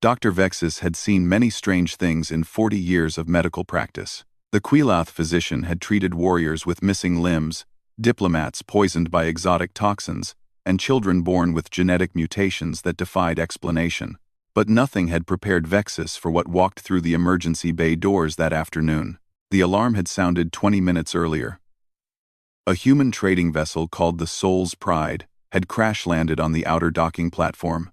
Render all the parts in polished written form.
Dr. Vexus had seen many strange things in 40 years of medical practice. The Quilath physician had treated warriors with missing limbs, diplomats poisoned by exotic toxins, and children born with genetic mutations that defied explanation. But nothing had prepared Vexus for what walked through the emergency bay doors that afternoon. The alarm had sounded 20 minutes earlier. A human trading vessel called the Soul's Pride had crash-landed on the outer docking platform.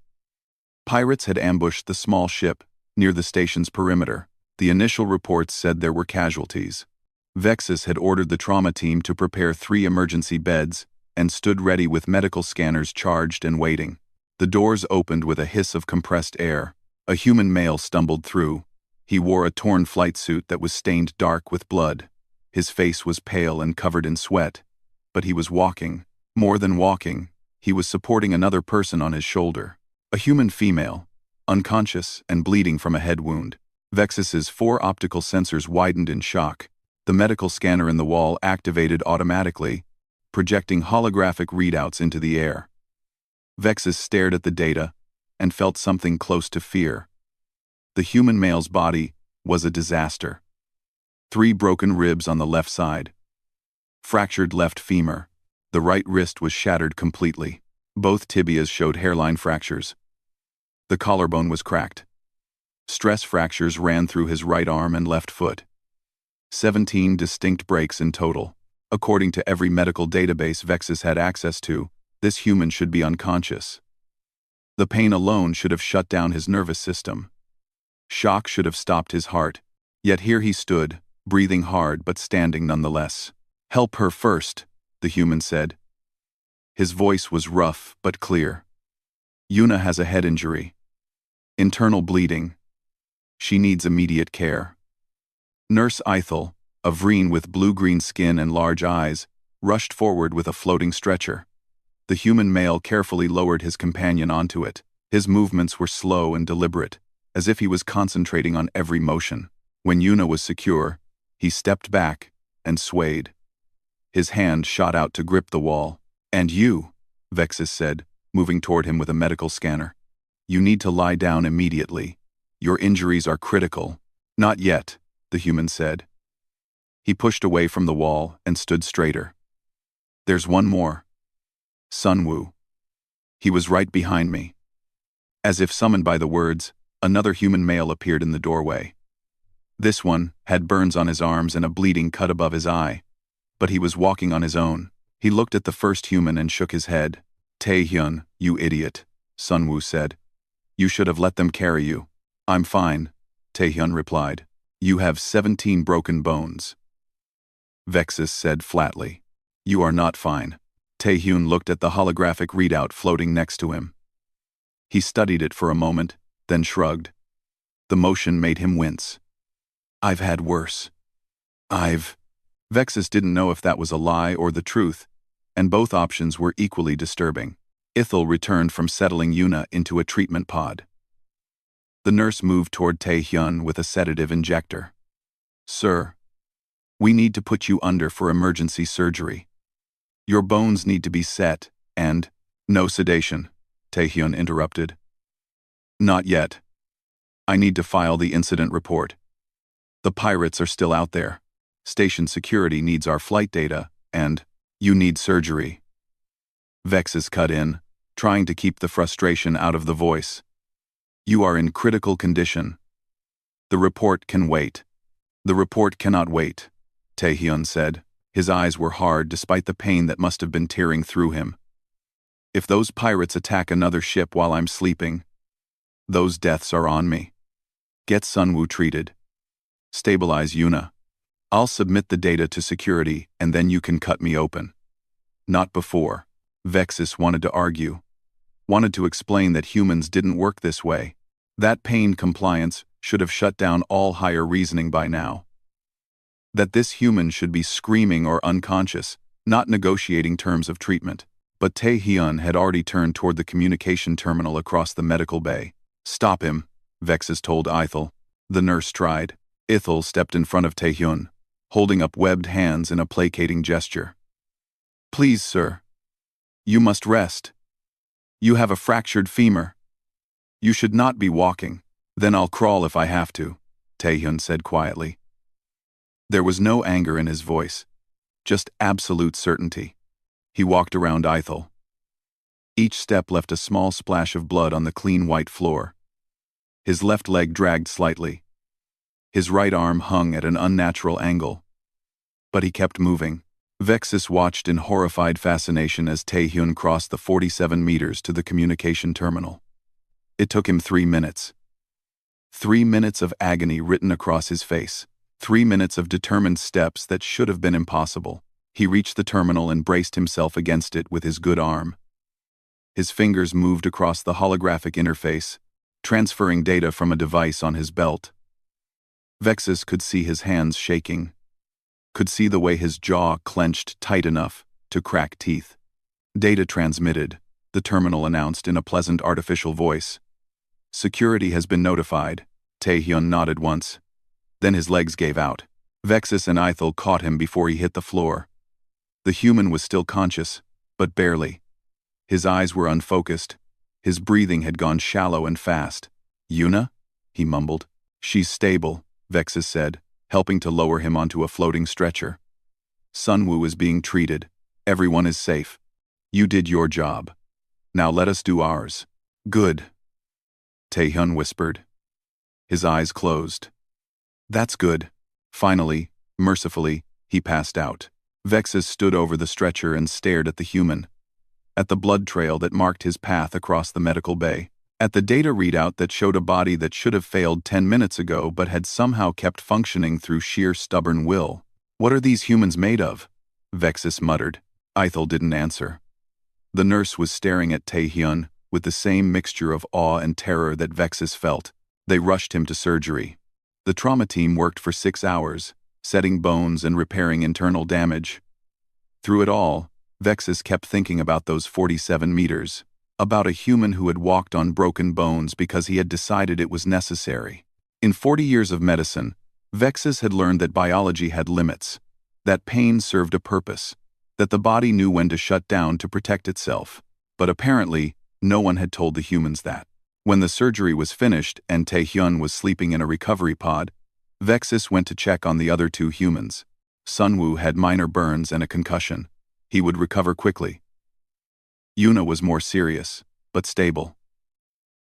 Pirates had ambushed the small ship near the station's perimeter. The initial reports said there were casualties. Vexus had ordered the trauma team to prepare 3 emergency beds and stood ready with medical scanners charged and waiting. The doors opened with a hiss of compressed air. A human male stumbled through. He wore a torn flight suit that was stained dark with blood. His face was pale and covered in sweat. But he was walking. More than walking, he was supporting another person on his shoulder. A human female, unconscious and bleeding from a head wound. Vexus's 4 optical sensors widened in shock. The medical scanner in the wall activated automatically, projecting holographic readouts into the air. Vexus stared at the data and felt something close to fear. The human male's body was a disaster. 3 broken ribs on the left side. Fractured left femur. The right wrist was shattered completely. Both tibias showed hairline fractures. The collarbone was cracked. Stress fractures ran through his right arm and left foot. 17 distinct breaks in total. According to every medical database Vexus had access to, this human should be unconscious. The pain alone should have shut down his nervous system. Shock should have stopped his heart. Yet here he stood, breathing hard but standing nonetheless. "Help her first," the human said. His voice was rough but clear. "Yuna has a head injury. Internal bleeding. She needs immediate care." Nurse Ithel, a Vreen with blue-green skin and large eyes, rushed forward with a floating stretcher. The human male carefully lowered his companion onto it. His movements were slow and deliberate, as if he was concentrating on every motion. When Yuna was secure, he stepped back and swayed. His hand shot out to grip the wall. "And you," Vexus said, moving toward him with a medical scanner. "You need to lie down immediately. Your injuries are critical." "Not yet," the human said. He pushed away from the wall and stood straighter. "There's one more. Sunwoo." He was right behind me. As if summoned by the words, another human male appeared in the doorway. This one had burns on his arms and a bleeding cut above his eye. But he was walking on his own. He looked at the first human and shook his head. "Taehyun, you idiot," Sunwoo said. "You should have let them carry you." "I'm fine," Taehyun replied. "You have 17 broken bones." Vexus said flatly. "You are not fine." Taehyun looked at the holographic readout floating next to him. He studied it for a moment, then shrugged. The motion made him wince. "I've had worse." Vexus didn't know if that was a lie or the truth, and both options were equally disturbing. Ithel returned from settling Yuna into a treatment pod. The nurse moved toward Taehyun with a sedative injector. "Sir, we need to put you under for emergency surgery. Your bones need to be set, and—" "No sedation," Taehyun interrupted. "Not yet. I need to file the incident report. The pirates are still out there. Station security needs our flight data, and you need surgery." Vexus cut in, trying to keep the frustration out of the voice. "You are in critical condition. The report can wait." "The report cannot wait," Taehyun said. His eyes were hard despite the pain that must have been tearing through him. "If those pirates attack another ship while I'm sleeping, those deaths are on me. Get Sunwoo treated. Stabilize Yuna. I'll submit the data to security and then you can cut me open." "Not before." Vexus wanted to argue. Wanted to explain that humans didn't work this way. That pain compliance should have shut down all higher reasoning by now. That this human should be screaming or unconscious, not negotiating terms of treatment. But Taehyun had already turned toward the communication terminal across the medical bay. "Stop him," Vexus told Ithel. The nurse tried. Ithel stepped in front of Taehyun, holding up webbed hands in a placating gesture. "Please, sir. You must rest. You have a fractured femur. You should not be walking." Then I'll crawl if I have to, Taehyun said quietly. There was no anger in his voice, just absolute certainty. He walked around Ithel. Each step left a small splash of blood on the clean white floor. His left leg dragged slightly. His right arm hung at an unnatural angle. But he kept moving. Vexus watched in horrified fascination as Taehyun crossed the 47 meters to the communication terminal. It took him 3 minutes. 3 minutes of agony written across his face. 3 minutes of determined steps that should have been impossible. He reached the terminal and braced himself against it with his good arm. His fingers moved across the holographic interface, transferring data from a device on his belt. Vexus could see his hands shaking, could see the way his jaw clenched tight enough to crack teeth. Data transmitted, the terminal announced in a pleasant artificial voice. Security has been notified. Taehyun nodded once. Then his legs gave out. Vexus and Ithel caught him before he hit the floor. The human was still conscious, but barely. His eyes were unfocused. His breathing had gone shallow and fast. Yuna? He mumbled. She's stable, Vexus said, helping to lower him onto a floating stretcher. Sunwoo is being treated. Everyone is safe. You did your job. Now let us do ours. Good, Taehyun whispered. His eyes closed. That's good. Finally, mercifully, he passed out. Vexus stood over the stretcher and stared at the human. At the blood trail that marked his path across the medical bay. At the data readout that showed a body that should have failed 10 minutes ago but had somehow kept functioning through sheer stubborn will. What are these humans made of? Vexus muttered. Ithel didn't answer. The nurse was staring at Taehyun with the same mixture of awe and terror that Vexus felt. They rushed him to surgery. The trauma team worked for 6 hours, setting bones and repairing internal damage. Through it all, Vexus kept thinking about those 47 meters, about a human who had walked on broken bones because he had decided it was necessary. In 40 years of medicine, Vexus had learned that biology had limits, that pain served a purpose, that the body knew when to shut down to protect itself. But apparently, no one had told the humans that. When the surgery was finished and Taehyun was sleeping in a recovery pod, Vexus went to check on the other 2 humans. Sunwoo had minor burns and a concussion. He would recover quickly. Yuna was more serious, but stable.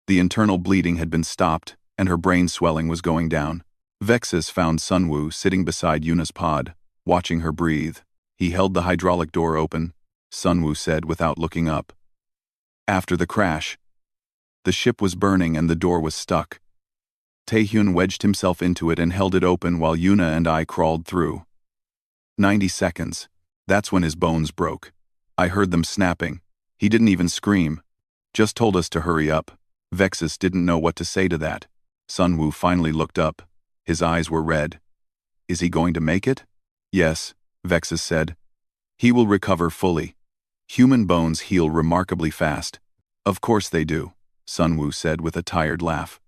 The internal bleeding had been stopped, and her brain swelling was going down. Vexus found Sunwoo sitting beside Yuna's pod, watching her breathe. He held the hydraulic door open, Sunwoo said without looking up. After the crash, the ship was burning and the door was stuck. Taehyun wedged himself into it and held it open while Yuna and I crawled through. 90 seconds. That's when his bones broke. I heard them snapping. He didn't even scream. Just told us to hurry up. Vexus didn't know what to say to that. Sunwoo finally looked up. His eyes were red. Is he going to make it? Yes, Vexus said. He will recover fully. Human bones heal remarkably fast. Of course they do, Sunwoo said with a tired laugh.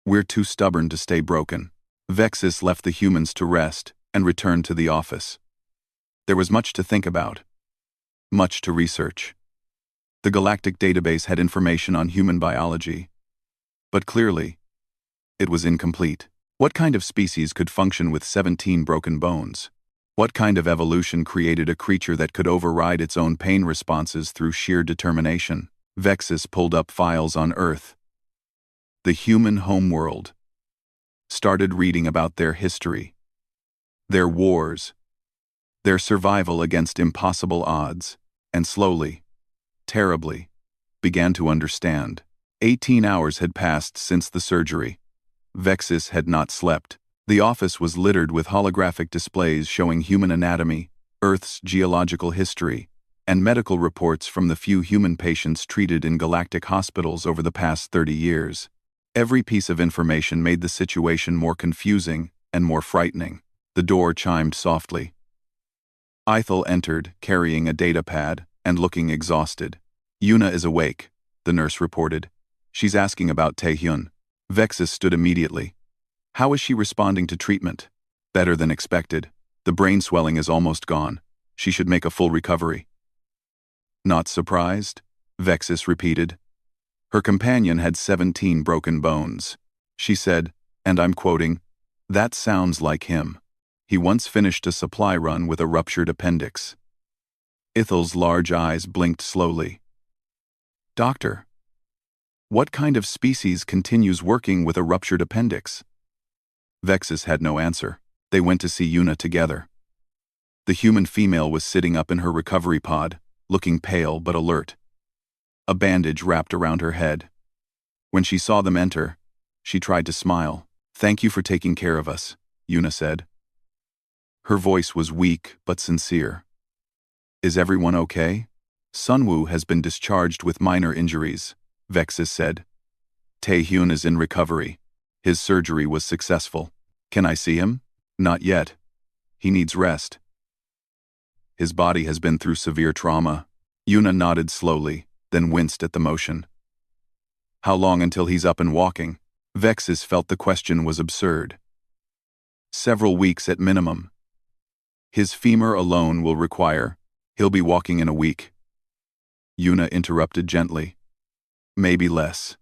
We're too stubborn to stay broken. Vexus left the humans to rest and returned to the office. There was much to think about. Much to research. The Galactic database had information on human biology. But clearly, it was incomplete. What kind of species could function with 17 broken bones? What kind of evolution created a creature that could override its own pain responses through sheer determination? Vexus pulled up files on Earth. The human homeworld. Started reading about their history. Their wars. Their survival against impossible odds. And slowly, terribly, began to understand. 18 hours had passed since the surgery. Vexus had not slept. The office was littered with holographic displays showing human anatomy, Earth's geological history, and medical reports from the few human patients treated in galactic hospitals over the past 30 years. Every piece of information made the situation more confusing and more frightening. The door chimed softly. Ithel entered, carrying a data pad, and looking exhausted. Yuna is awake, the nurse reported. She's asking about Taehyun. Vexus stood immediately. How is she responding to treatment? Better than expected. The brain swelling is almost gone. She should make a full recovery. Not surprised? Vexus repeated. Her companion had 17 broken bones. she said, and I'm quoting, "That sounds like him. He once finished a supply run with a ruptured appendix." Ethel's large eyes blinked slowly. "Doctor, what kind of species continues working with a ruptured appendix?" Vexus had no answer. They went to see Una together. The human female was sitting up in her recovery pod, looking pale but alert. A bandage wrapped around her head. When she saw them enter, she tried to smile. "Thank you for taking care of us," Una said. Her voice was weak but sincere. "Is everyone okay?" "Sunwoo has been discharged with minor injuries," Vexus said. "Taehyun is in recovery. His surgery was successful." "Can I see him?" "Not yet. He needs rest. His body has been through severe trauma." Una nodded slowly, then winced at the motion. "How long until he's up and walking?" Vexus felt the question was absurd. "Several weeks at minimum. His femur alone will require. He'll be walking in a week." Una interrupted gently. "Maybe less.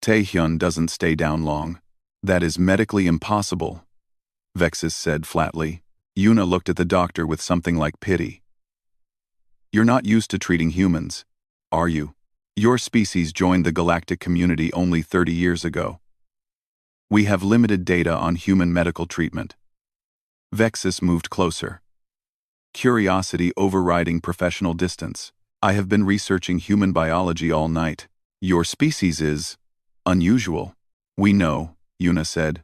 Taehyun doesn't stay down long." "That is medically impossible," Vexus said flatly. Una looked at the doctor with something like pity. "You're not used to treating humans, are you? Your species joined the galactic community only 30 years ago. We have limited data on human medical treatment." Vexus moved closer. Curiosity overriding professional distance. "I have been researching human biology all night. Your species is unusual." "We know," Una said.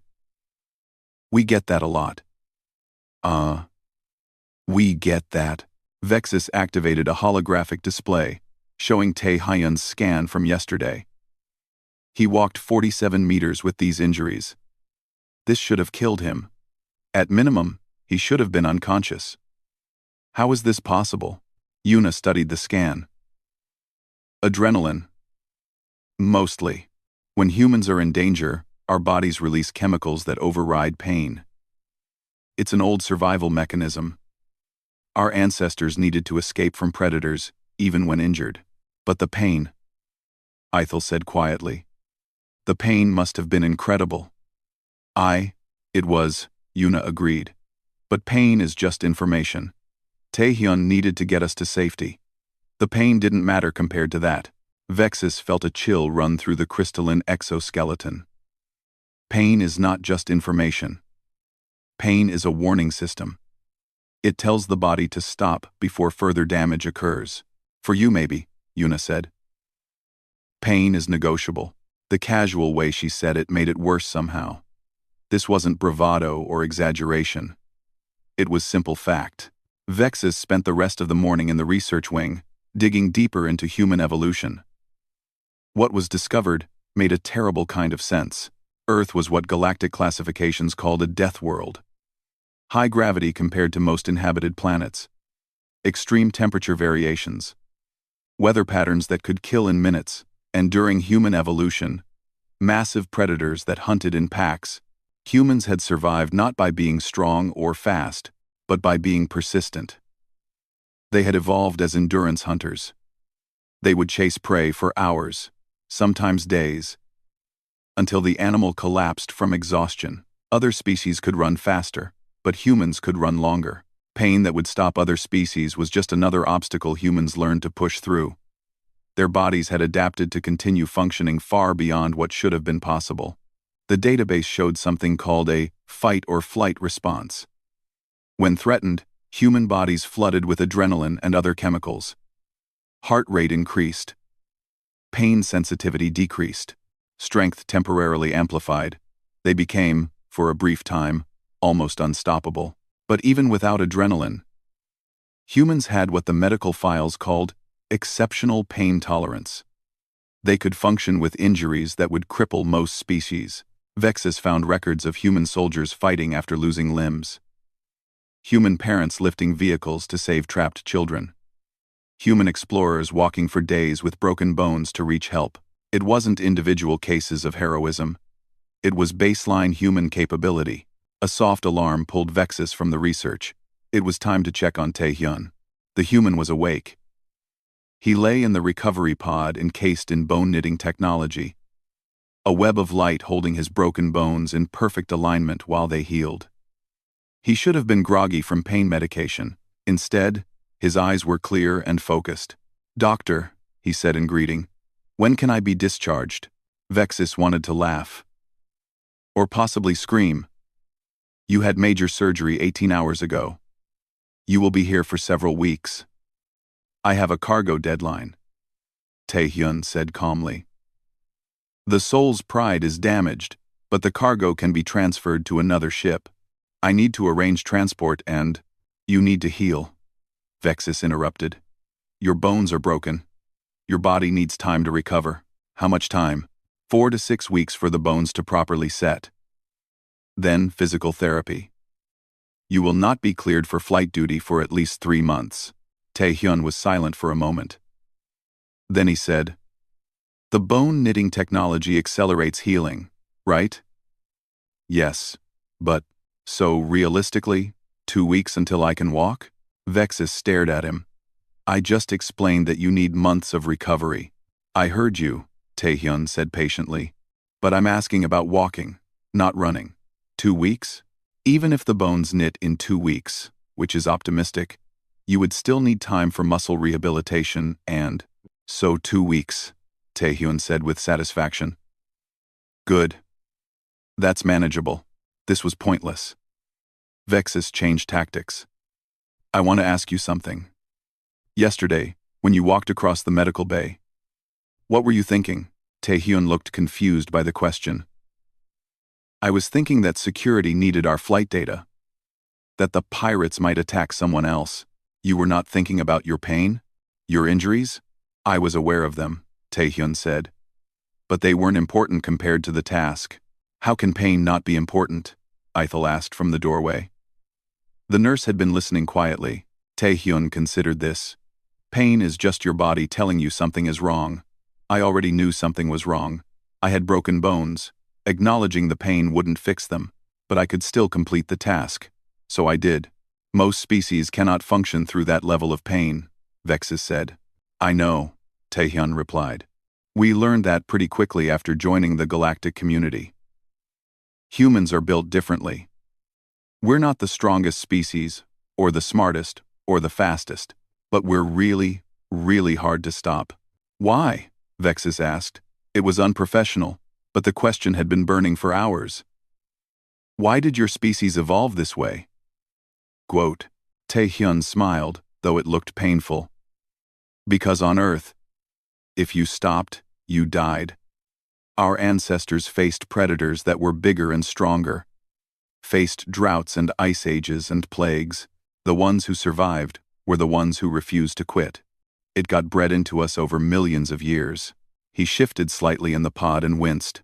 "We get that a lot." We get that." Vexus activated a holographic display, showing Taehyun's scan from yesterday. "He walked 47 meters with these injuries. This should have killed him. At minimum, he should have been unconscious. How is this possible?" Una studied the scan. "Adrenaline. Mostly. When humans are in danger, our bodies release chemicals that override pain. It's an old survival mechanism. Our ancestors needed to escape from predators, even when injured. But the pain," Ethel said quietly. "The pain must have been incredible." It was," Una agreed. "But pain is just information. Taehyun needed to get us to safety. The pain didn't matter compared to that." Vexus felt a chill run through the crystalline exoskeleton. "Pain is not just information. Pain is a warning system. It tells the body to stop before further damage occurs. For you maybe," Una said. "Pain is negotiable." The casual way she said it made it worse somehow. This wasn't bravado or exaggeration. It was simple fact. Vexus spent the rest of the morning in the research wing, digging deeper into human evolution. What was discovered made a terrible kind of sense. Earth was what galactic classifications called a death world. High gravity compared to most inhabited planets. Extreme temperature variations. Weather patterns that could kill in minutes. And during human evolution, massive predators that hunted in packs. Humans had survived not by being strong or fast, but by being persistent. They had evolved as endurance hunters. They would chase prey for hours, sometimes days, until the animal collapsed from exhaustion. Other species could run faster, but humans could run longer. Pain that would stop other species was just another obstacle humans learned to push through. Their bodies had adapted to continue functioning far beyond what should have been possible. The database showed something called a fight or flight response. When threatened, human bodies flooded with adrenaline and other chemicals. Heart rate increased. Pain sensitivity decreased. Strength temporarily amplified. They became, for a brief time, almost unstoppable. But even without adrenaline, humans had what the medical files called exceptional pain tolerance. They could function with injuries that would cripple most species. Vexus found records of human soldiers fighting after losing limbs. Human parents lifting vehicles to save trapped children. Human explorers walking for days with broken bones to reach help. It wasn't individual cases of heroism. It was baseline human capability. A soft alarm pulled Vexus from the research. It was time to check on Taehyun. The human was awake. He lay in the recovery pod encased in bone-knitting technology. a web of light holding his broken bones in perfect alignment while they healed. He should have been groggy from pain medication. Instead, his eyes were clear and focused. "Doctor," he said in greeting, "when can I be discharged?" Vexus wanted to laugh. Or possibly scream. "You had major surgery 18 hours ago. You will be here for several weeks. I have a cargo deadline," Tae-hyun said calmly. "The soul's pride is damaged, but the cargo can be transferred to another ship. I need to arrange transport and—" "You need to heal," Vexus interrupted. "Your bones are broken. Your body needs time to recover." "How much time?" 4 to 6 weeks for the bones to properly set. Then physical therapy. You will not be cleared for flight duty for at least 3 months. Tae-hyun was silent for a moment. Then he said, "The bone knitting technology accelerates healing, right?" "Yes, but, so realistically, 2 weeks until I can walk?" Vexus stared at him. "I just explained that you need months of recovery." "I heard you," Tae-hyun said patiently. "But I'm asking about walking, not running. 2 weeks? Even if the bones knit in 2 weeks, which is optimistic, you would still need time for muscle rehabilitation and—" "So 2 weeks," Tae-hyun said with satisfaction. "Good. That's manageable. This was pointless." Vexus changed tactics. "I want to ask you something. Yesterday, when you walked across the medical bay, what were you thinking?" Tae-hyun looked confused by the question. "I was thinking that security needed our flight data. That the pirates might attack someone else. You were not thinking about your pain? Your injuries?" "I was aware of them," Tae-hyun said. "But they weren't important compared to the task." "How can pain not be important?" Ithel asked from the doorway. The nurse had been listening quietly. Tae-hyun considered this. "Pain is just your body telling you something is wrong. I already knew something was wrong. I had broken bones. Acknowledging the pain wouldn't fix them, but I could still complete the task. So I did. Most species cannot function through that level of pain," Vexus said. "I know," Tae-hyun replied. "We learned that pretty quickly after joining the galactic community. Humans are built differently. We're not the strongest species, or the smartest, or the fastest, but we're really, really hard to stop." "Why?" Vexus asked. It was unprofessional, but the question had been burning for hours. "Why did your species evolve this way?" Quote. Tae-hyun smiled, though it looked painful. "Because on Earth, if you stopped, you died. Our ancestors faced predators that were bigger and stronger, faced droughts and ice ages and plagues. The ones who survived were the ones who refused to quit. It got bred into us over millions of years." He shifted slightly in the pod and winced.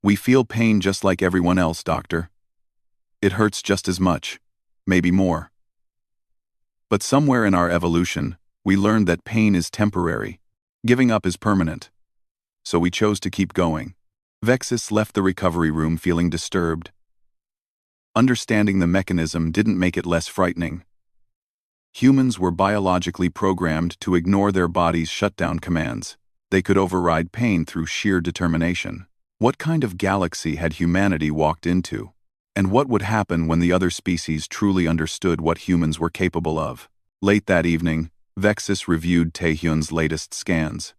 "We feel pain just like everyone else, Doctor. It hurts just as much, maybe more. But somewhere in our evolution, we learned that pain is temporary. Giving up is permanent. So we chose to keep going." Vexus left the recovery room feeling disturbed. Understanding the mechanism didn't make it less frightening. Humans were biologically programmed to ignore their body's shutdown commands. They could override pain through sheer determination. What kind of galaxy had humanity walked into? And what would happen when the other species truly understood what humans were capable of? Late that evening, Vexus reviewed Tae-hyun's latest scans.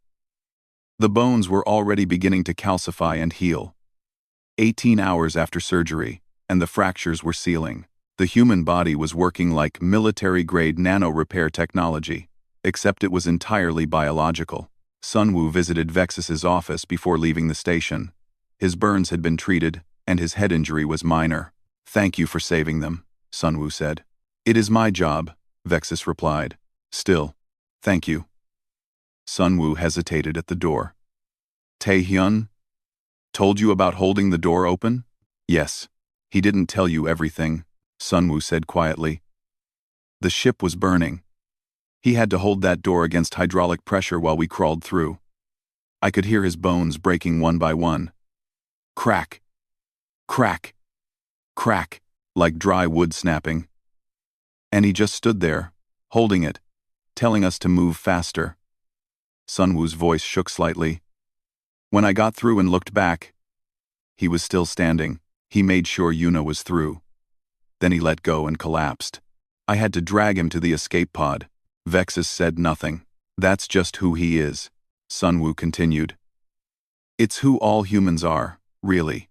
The bones were already beginning to calcify and heal. 18 hours after surgery, and the fractures were sealing. The human body was working like military-grade nano-repair technology, except it was entirely biological. Sunwoo visited Vexus's office before leaving the station. His burns had been treated, and his head injury was minor. "Thank you for saving them," Sunwoo said. "It is my job," Vexus replied. "Still, thank you." Sunwoo hesitated at the door. "Tae-hyun told you about holding the door open?" "Yes. He didn't tell you everything," Sunwoo said quietly. "The ship was burning. He had to hold that door against hydraulic pressure while we crawled through. I could hear his bones breaking one by one. Crack. Crack. Crack, like dry wood snapping. And he just stood there, holding it, telling us to move faster." Sunwoo's voice shook slightly. When I got through and looked back, he was still standing. He made sure Yuna was through. Then he let go and collapsed. I had to drag him to the escape pod. Vexus said nothing. That's just who he is, Sunwoo continued. It's who all humans are, really.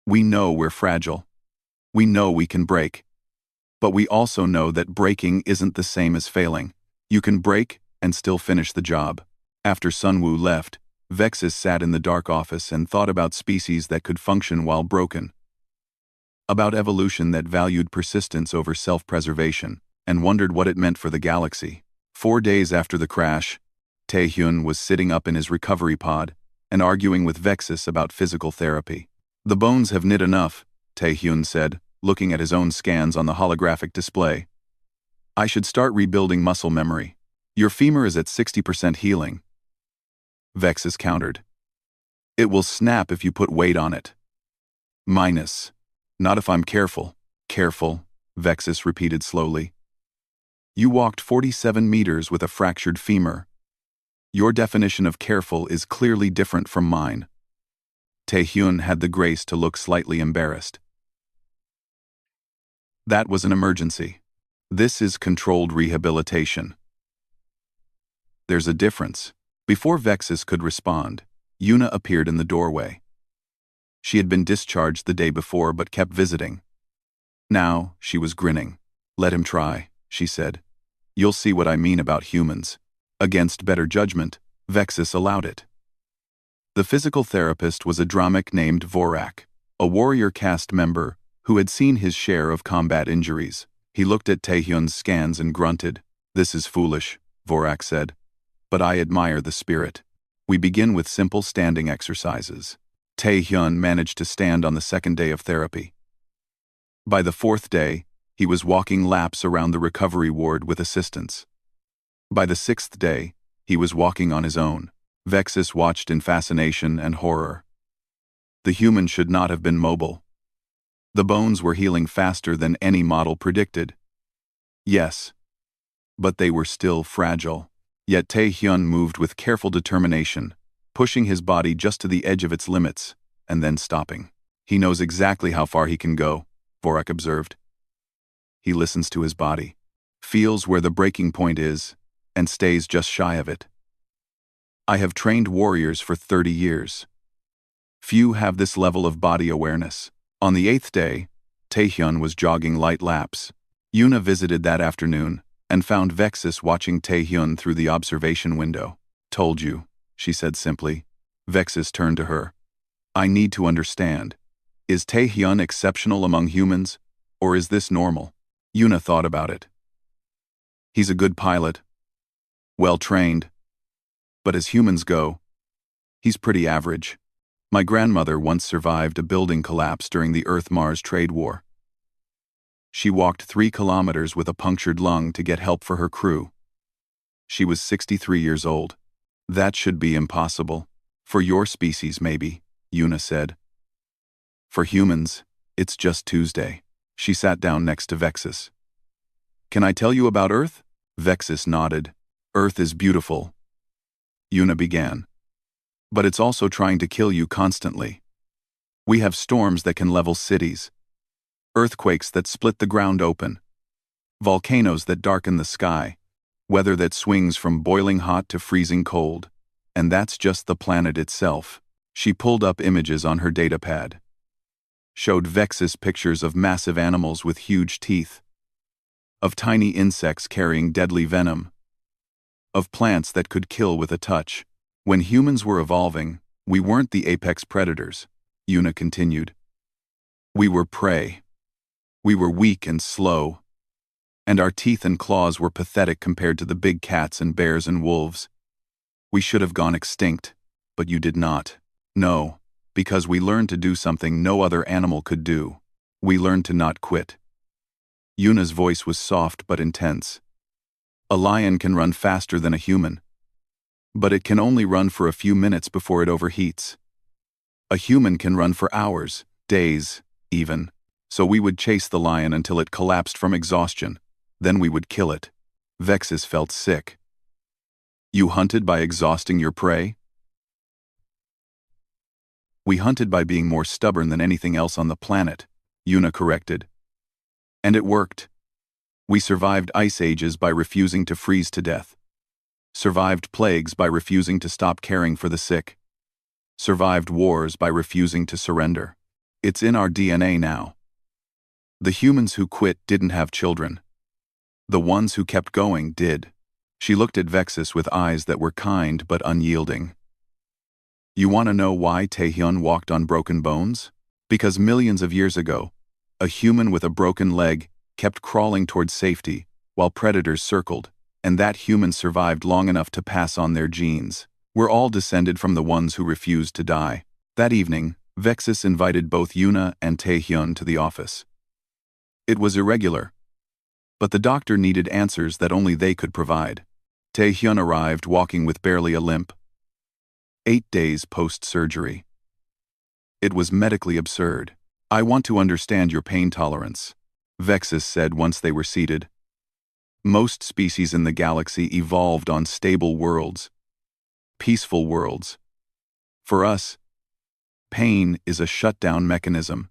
We know we're fragile. We know we can break. But we also know that breaking isn't the same as failing. You can break and still finish the job. After Sunwoo left, Vexus sat in the dark office and thought about species that could function while broken. About evolution that valued persistence over self-preservation, and wondered what it meant for the galaxy. 4 days after the crash, Taehyun was sitting up in his recovery pod and arguing with Vexus about physical therapy. The bones have knit enough, Taehyun said, looking at his own scans on the holographic display. I should start rebuilding muscle memory. Your femur is at 60% healing. Vexus countered. It will snap if you put weight on it. Minus. Not if I'm careful. Careful, Vexus repeated slowly. You walked 47 meters with a fractured femur. Your definition of careful is clearly different from mine. Taehyun had the grace to look slightly embarrassed. That was an emergency. This is controlled rehabilitation. There's a difference. Before Vexus could respond, Yuna appeared in the doorway. She had been discharged the day before but kept visiting. Now, she was grinning. Let him try, she said. You'll see what I mean about humans. Against better judgment, Vexus allowed it. The physical therapist was a Dramic named Vorak, a warrior caste member who had seen his share of combat injuries. He looked at Taehyun's scans and grunted. This is foolish, Vorak said. But I admire the spirit. We begin with simple standing exercises. Taehyun managed to stand on the second day of therapy. By the fourth day, he was walking laps around the recovery ward with assistance. By the sixth day, he was walking on his own. Vexus watched in fascination and horror. The human should not have been mobile. The bones were healing faster than any model predicted. Yes, but they were still fragile. Yet Taehyun moved with careful determination, pushing his body just to the edge of its limits, and then stopping. He knows exactly how far he can go, Vorak observed. He listens to his body, feels where the breaking point is, and stays just shy of it. I have trained warriors for 30 years. Few have this level of body awareness. On the 8th day, Taehyun was jogging light laps. Yuna visited that afternoon and found Vexus watching Taehyun through the observation window. Told you, she said simply. Vexus turned to her. I need to understand. Is Taehyun exceptional among humans, or is this normal? Yuna thought about it. He's a good pilot. Well trained. But as humans go, he's pretty average. My grandmother once survived a building collapse during the Earth-Mars trade war. She walked 3 kilometers with a punctured lung to get help for her crew. She was 63 years old. That should be impossible. For your species, maybe, Yuna said. For humans, it's just Tuesday. She sat down next to Vexus. Can I tell you about Earth? Vexus nodded. Earth is beautiful. Yuna began. But it's also trying to kill you constantly. We have storms that can level cities. Earthquakes that split the ground open. Volcanoes that darken the sky. Weather that swings from boiling hot to freezing cold. And that's just the planet itself. She pulled up images on her datapad. Showed Vexus pictures of massive animals with huge teeth. Of tiny insects carrying deadly venom. Of plants that could kill with a touch. When humans were evolving, we weren't the apex predators, Yuna continued. We were prey. We were weak and slow. And our teeth and claws were pathetic compared to the big cats and bears and wolves. We should have gone extinct, but you did not. No, because we learned to do something no other animal could do. We learned to not quit. Yuna's voice was soft but intense. A lion can run faster than a human. But it can only run for a few minutes before it overheats. A human can run for hours, days, even. So we would chase the lion until it collapsed from exhaustion. Then we would kill it. Vexus felt sick. You hunted by exhausting your prey? We hunted by being more stubborn than anything else on the planet, Yuna corrected. And it worked. We survived ice ages by refusing to freeze to death. Survived plagues by refusing to stop caring for the sick. Survived wars by refusing to surrender. It's in our DNA now. The humans who quit didn't have children. The ones who kept going did. She looked at Vexus with eyes that were kind but unyielding. You want to know why Taehyun walked on broken bones? Because millions of years ago, a human with a broken leg kept crawling towards safety while predators circled, and that human survived long enough to pass on their genes. We're all descended from the ones who refused to die. That evening, Vexus invited both Yuna and Taehyun to the office. It was irregular, but the doctor needed answers that only they could provide. Taehyun arrived walking with barely a limp. 8 days post-surgery. It was medically absurd. I want to understand your pain tolerance, Vexus said once they were seated. Most species in the galaxy evolved on stable worlds, peaceful worlds. For us, pain is a shutdown mechanism.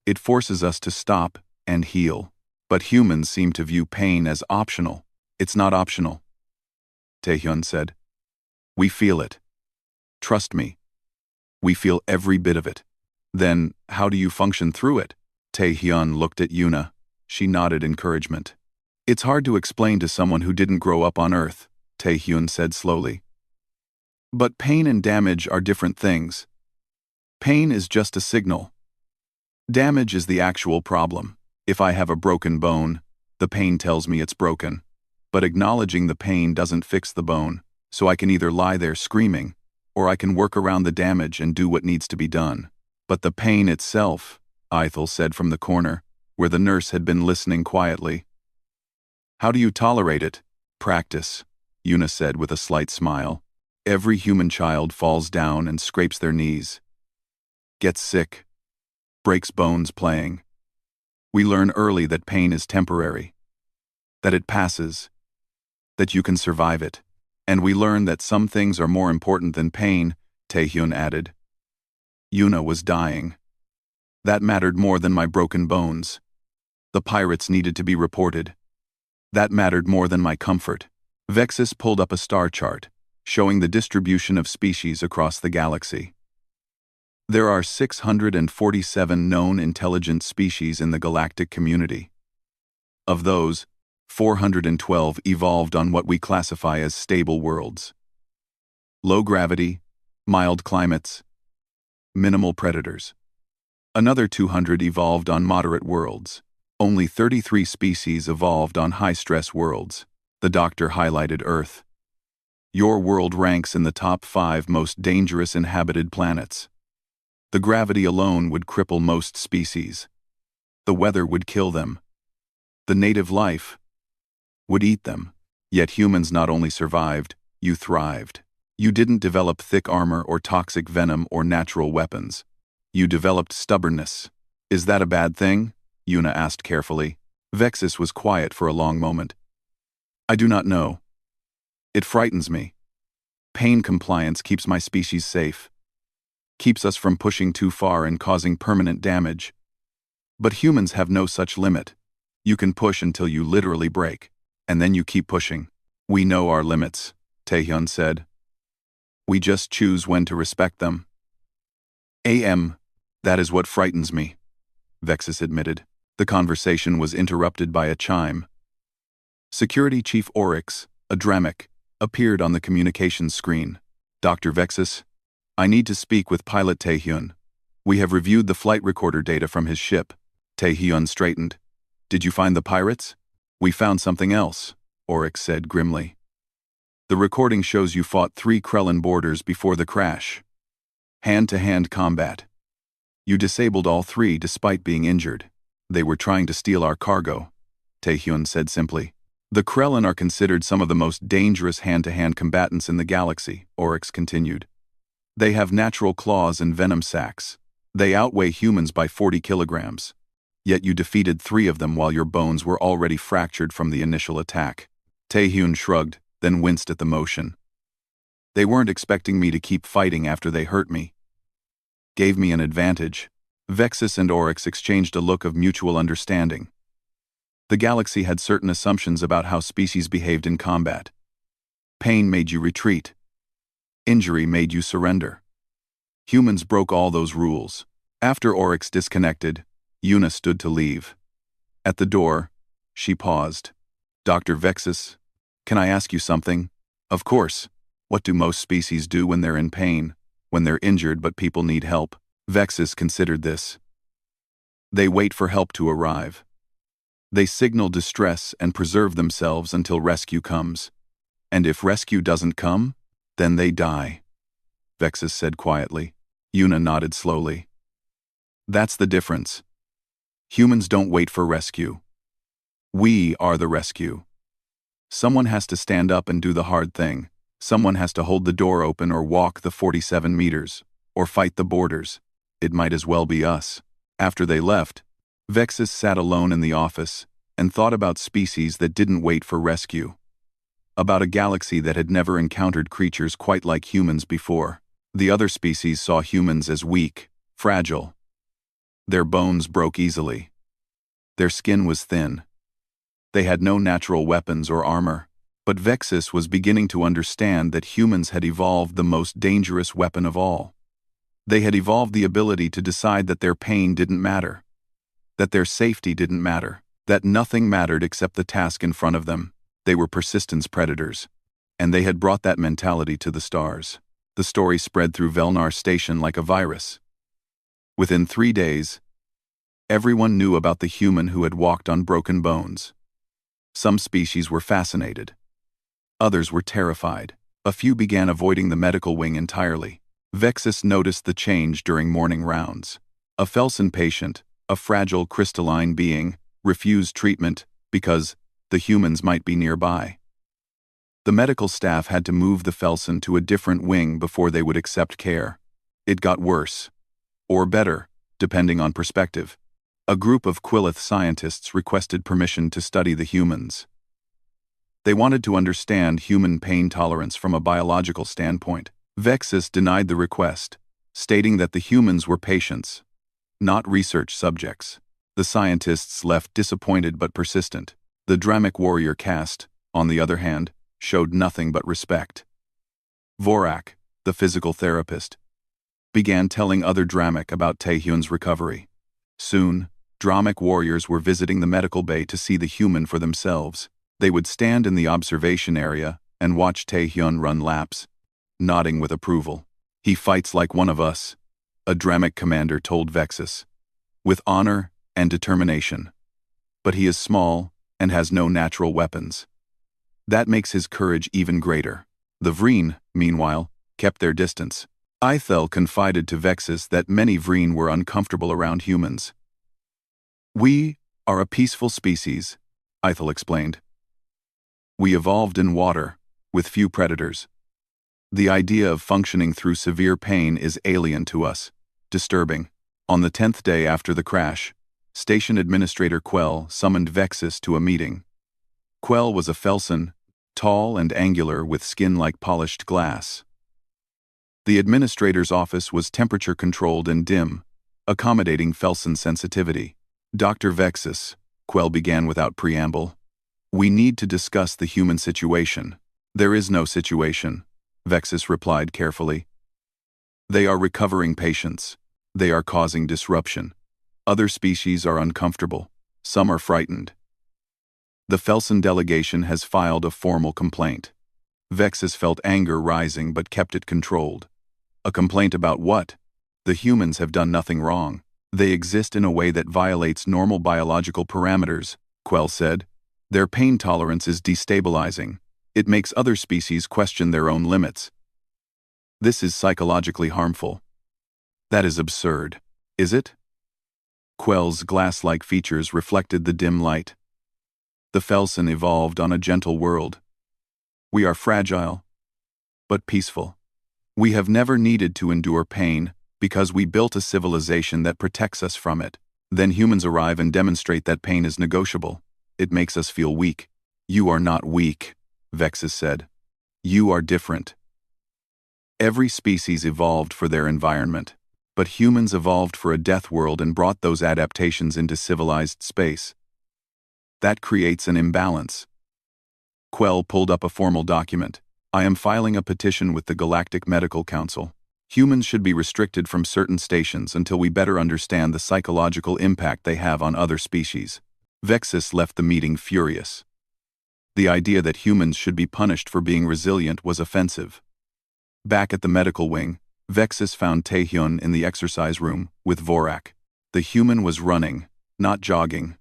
It forces us to stop and heal. But humans seem to view pain as optional. It's not optional, Taehyun said. We feel it. Trust me. We feel every bit of it. Then, how do you function through it? Taehyun looked at Yuna. She nodded encouragement. It's hard to explain to someone who didn't grow up on Earth, Taehyun said slowly. But pain and damage are different things. Pain is just a signal. Damage is the actual problem. If I have a broken bone, the pain tells me it's broken. But acknowledging the pain doesn't fix the bone, so I can either lie there screaming, or I can work around the damage and do what needs to be done. But the pain itself, Ithel said from the corner, where the nurse had been listening quietly. How do you tolerate it? Practice, Yuna said with a slight smile. Every human child falls down and scrapes their knees. Gets sick. Breaks bones playing. We learn early that pain is temporary, that it passes, that you can survive it. And we learn that some things are more important than pain, Taehyun added. Yuna was dying. That mattered more than my broken bones. The pirates needed to be reported. That mattered more than my comfort. Vexus pulled up a star chart, showing the distribution of species across the galaxy. There are 647 known intelligent species in the galactic community. Of those, 412 evolved on what we classify as stable worlds. Low gravity, mild climates, minimal predators. Another 200 evolved on moderate worlds. Only 33 species evolved on high-stress worlds. The doctor highlighted Earth. Your world ranks in the top 5 most dangerous inhabited planets. The gravity alone would cripple most species. The weather would kill them. The native life would eat them. Yet humans not only survived, you thrived. You didn't develop thick armor or toxic venom or natural weapons. You developed stubbornness. Is that a bad thing? Yuna asked carefully. Vexus was quiet for a long moment. I do not know. It frightens me. Pain compliance keeps my species safe. Keeps us from pushing too far and causing permanent damage. But humans have no such limit. You can push until you literally break, and then you keep pushing. We know our limits, Taehyun said. We just choose when to respect them. That is what frightens me, Vexus admitted. The conversation was interrupted by a chime. Security Chief Oryx, a Dramic, appeared on the communications screen. Dr. Vexus, I need to speak with Pilot Taehyun. We have reviewed the flight recorder data from his ship. Taehyun straightened. Did you find the pirates? We found something else, Oryx said grimly. The recording shows you fought 3 Krellin boarders before the crash. Hand-to-hand combat. You disabled all 3 despite being injured. They were trying to steal our cargo, Taehyun said simply. The Krellin are considered some of the most dangerous hand-to-hand combatants in the galaxy, Oryx continued. They have natural claws and venom sacs. They outweigh humans by 40 kilograms. Yet you defeated 3 of them while your bones were already fractured from the initial attack. Taehyun shrugged, then winced at the motion. They weren't expecting me to keep fighting after they hurt me. gave me an advantage. Vexus and Oryx exchanged a look of mutual understanding. The galaxy had certain assumptions about how species behaved in combat. Pain made you retreat. Injury made you surrender. Humans broke all those rules. After Oryx disconnected, Una stood to leave. At the door, she paused. Dr. Vexus, can I ask you something? Of course. What do most species do when they're in pain, when they're injured but people need help? Vexus considered this. They wait for help to arrive. They signal distress and preserve themselves until rescue comes. And if rescue doesn't come, then they die. Vexus said quietly. Una nodded slowly. That's the difference. Humans don't wait for rescue. We are the rescue. Someone has to stand up and do the hard thing. Someone has to hold the door open or walk the 47 meters, or fight the borders. It might as well be us. After they left, Vexus sat alone in the office and thought about species that didn't wait for rescue. About a galaxy that had never encountered creatures quite like humans before. The other species saw humans as weak, fragile. Their bones broke easily. Their skin was thin. They had no natural weapons or armor. But Vexus was beginning to understand that humans had evolved the most dangerous weapon of all. They had evolved the ability to decide that their pain didn't matter, that their safety didn't matter, that nothing mattered except the task in front of them. They were persistence predators, and they had brought that mentality to the stars. The story spread through Velnar Station like a virus. Within 3 days, everyone knew about the human who had walked on broken bones. Some species were fascinated. Others were terrified. A few began avoiding the medical wing entirely. Vexus noticed the change during morning rounds. A Felsen patient, a fragile crystalline being, refused treatment because the humans might be nearby. The medical staff had to move the Felsen to a different wing before they would accept care. It got worse. Or better, depending on perspective. A group of Quillith scientists requested permission to study the humans. They wanted to understand human pain tolerance from a biological standpoint. Vexus denied the request, stating that the humans were patients, not research subjects. The scientists left disappointed but persistent. The Dramic warrior caste, on the other hand, showed nothing but respect. Vorak, the physical therapist, began telling other Dramic about Taehyun's recovery. Soon, Dramic warriors were visiting the medical bay to see the human for themselves. They would stand in the observation area and watch Taehyun run laps, nodding with approval. He fights like one of us, a Dramic commander told Vexus, with honor and determination. But he is small and has no natural weapons. That makes his courage even greater. The Vreen, meanwhile, kept their distance. Ithel confided to Vexus that many Vreen were uncomfortable around humans. We are a peaceful species, Ithel explained. We evolved in water, with few predators. The idea of functioning through severe pain is alien to us, disturbing. On the 10th day after the crash, Station Administrator Quell summoned Vexus to a meeting. Quell was a Felsen, tall and angular with skin like polished glass. The administrator's office was temperature-controlled and dim, accommodating Felsen sensitivity. Dr. Vexus, Quell began without preamble. We need to discuss the human situation. There is no situation, Vexus replied carefully. They are recovering patients. They are causing disruption. Other species are uncomfortable. Some are frightened. The Felsen delegation has filed a formal complaint. Vexus felt anger rising but kept it controlled. A complaint about what? The humans have done nothing wrong. They exist in a way that violates normal biological parameters, Quell said. Their pain tolerance is destabilizing. It makes other species question their own limits. This is psychologically harmful. That is absurd. Is it? Quell's glass-like features reflected the dim light. The Felsen evolved on a gentle world. We are fragile, but peaceful. We have never needed to endure pain because we built a civilization that protects us from it. Then humans arrive and demonstrate that pain is negotiable. It makes us feel weak. You are not weak, Vexus said. You are different. Every species evolved for their environment. But humans evolved for a death world and brought those adaptations into civilized space. That creates an imbalance. Quell pulled up a formal document. I am filing a petition with the Galactic Medical Council. Humans should be restricted from certain stations until we better understand the psychological impact they have on other species. Vexus left the meeting furious. The idea that humans should be punished for being resilient was offensive. Back at the medical wing, Vexus found Taehyun in the exercise room with Vorak. The human was running, not jogging.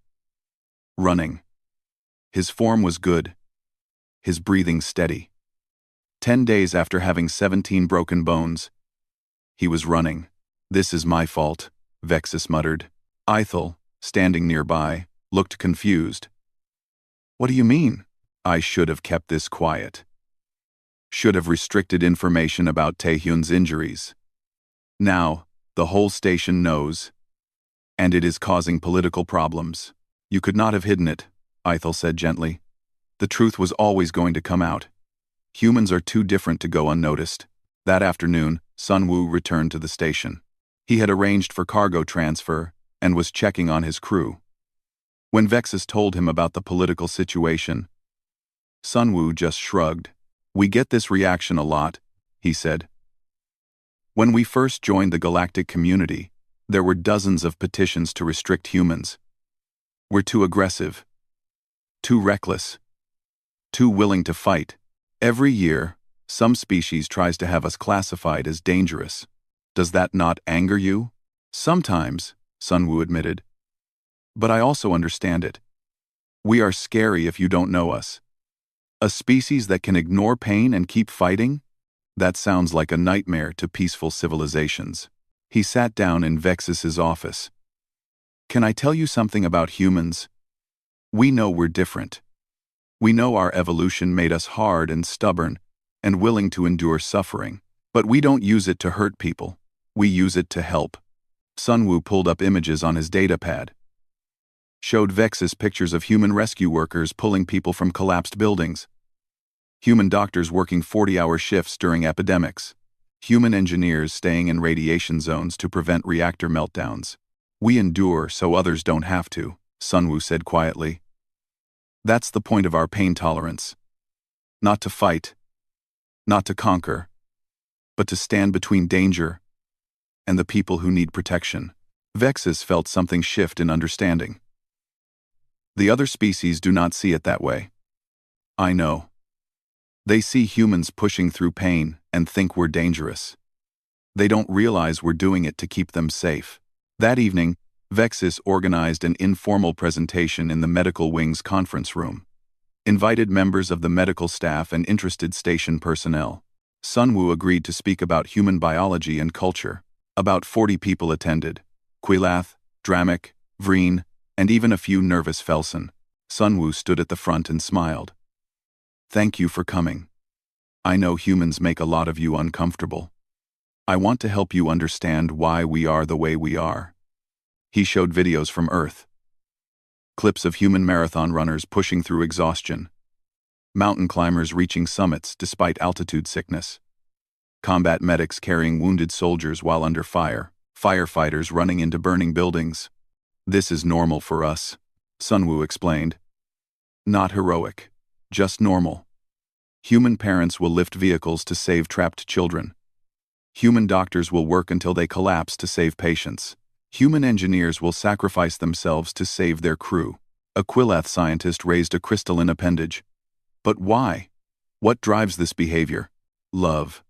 Running. His form was good. His breathing steady. 10 days after having 17 broken bones, he was running. This is my fault, Vexus muttered. Ithel, standing nearby, looked confused. What do you mean? I should have kept this quiet. Should have restricted information about Taehyun's injuries. Now, the whole station knows. And it is causing political problems. You could not have hidden it, Ithel said gently. The truth was always going to come out. Humans are too different to go unnoticed. That afternoon, Sunwoo returned to the station. He had arranged for cargo transfer and was checking on his crew. When Vexus told him about the political situation, Sunwoo just shrugged. We get this reaction a lot, he said. When we first joined the galactic community, there were dozens of petitions to restrict humans. We're too aggressive, too reckless, too willing to fight. Every year, some species tries to have us classified as dangerous. Does that not anger you? Sometimes, Sunwoo admitted. But I also understand it. We are scary if you don't know us. A species that can ignore pain and keep fighting? That sounds like a nightmare to peaceful civilizations. He sat down in Vexus's office. Can I tell you something about humans? We know we're different. We know our evolution made us hard and stubborn and willing to endure suffering. But we don't use it to hurt people. We use it to help. Sunwoo pulled up images on his datapad. Showed Vexus pictures of human rescue workers pulling people from collapsed buildings. Human doctors working 40-hour shifts during epidemics. Human engineers staying in radiation zones to prevent reactor meltdowns. We endure so others don't have to, Sunwoo said quietly. That's the point of our pain tolerance. Not to fight, not to conquer, but to stand between danger and the people who need protection. Vexus felt something shift in understanding. The other species do not see it that way. I know. They see humans pushing through pain and think we're dangerous. They don't realize we're doing it to keep them safe. That evening, Vexus organized an informal presentation in the medical wing's conference room. Invited members of the medical staff and interested station personnel. Sunwoo agreed to speak about human biology and culture. About 40 people attended. Quilath, Dramek, Vreen, and even a few nervous Felsen. Sunwoo stood at the front and smiled. Thank you for coming. I know humans make a lot of you uncomfortable. I want to help you understand why we are the way we are. He showed videos from Earth. Clips of human marathon runners pushing through exhaustion. Mountain climbers reaching summits despite altitude sickness. Combat medics carrying wounded soldiers while under fire. Firefighters running into burning buildings. This is normal for us, Sunwoo explained. Not heroic, just normal. Human parents will lift vehicles to save trapped children. Human doctors will work until they collapse to save patients. Human engineers will sacrifice themselves to save their crew. A Quilath scientist raised a crystalline appendage. But why? What drives this behavior? Love,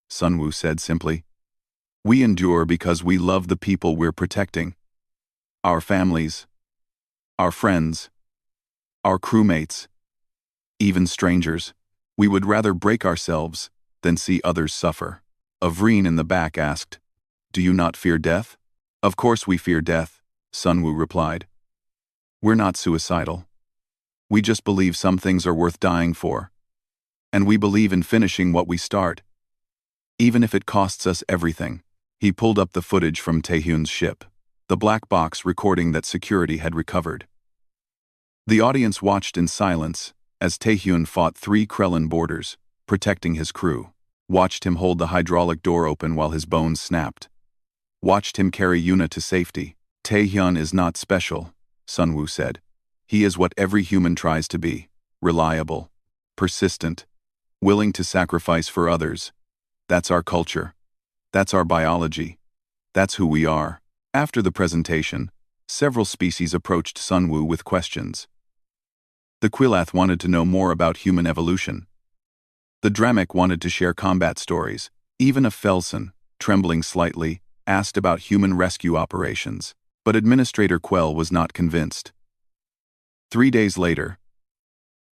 Sunwoo said simply. We endure because we love the people we're protecting. Our families, our friends, our crewmates, even strangers. We would rather break ourselves than see others suffer. Avreen in the back asked, Do you not fear death? Of course we fear death, Sunwoo replied. We're not suicidal. We just believe some things are worth dying for. And we believe in finishing what we start. Even if it costs us everything. He pulled up the footage from Taehyun's ship, the black box recording that security had recovered. The audience watched in silence as Taehyun fought 3 Krellin boarders, protecting his crew. Watched him hold the hydraulic door open while his bones snapped. watched him carry Yuna to safety. Taehyun is not special, Sunwoo said. He is what every human tries to be: reliable, persistent, willing to sacrifice for others. That's our culture. That's our biology. That's who we are. After the presentation, several species approached Sunwoo with questions. The Quilath wanted to know more about human evolution. The Dramek wanted to share combat stories. Even a Felsen, trembling slightly, asked about human rescue operations. But Administrator Quell was not convinced. 3 days later,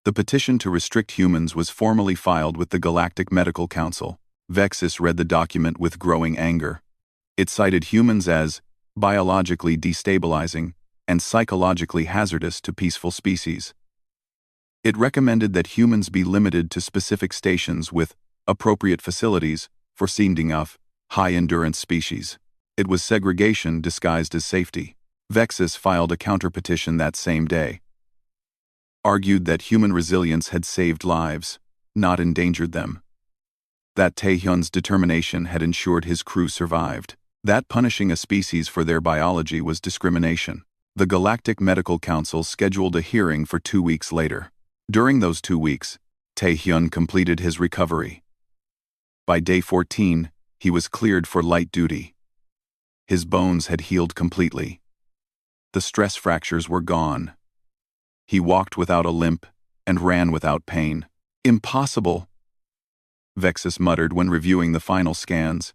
the petition to restrict humans was formally filed with the Galactic Medical Council. Vexus read the document with growing anger. It cited humans as biologically destabilizing and psychologically hazardous to peaceful species. It recommended that humans be limited to specific stations with appropriate facilities for seeding of high-endurance species. It was segregation disguised as safety. Vexus filed a counter-petition that same day. Argued that human resilience had saved lives, not endangered them. That Taehyun's determination had ensured his crew survived. That punishing a species for their biology was discrimination. The Galactic Medical Council scheduled a hearing for 2 weeks later. During those 2 weeks, Taehyun completed his recovery. By day 14, he was cleared for light duty. His bones had healed completely. The stress fractures were gone. He walked without a limp and ran without pain. Impossible, Vexus muttered when reviewing the final scans.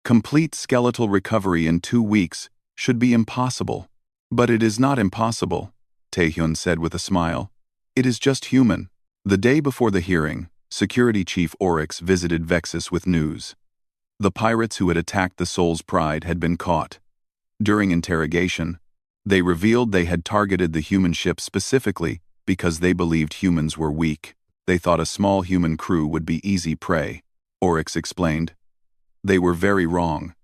Complete skeletal recovery in 2 weeks should be impossible. But it is not impossible, Taehyun said with a smile. It is just human. The day before the hearing, Security Chief Oryx visited Vexus with news. The pirates who had attacked the Soul's Pride had been caught. During interrogation, they revealed they had targeted the human ship specifically because they believed humans were weak. They thought a small human crew would be easy prey, Oryx explained. They were very wrong.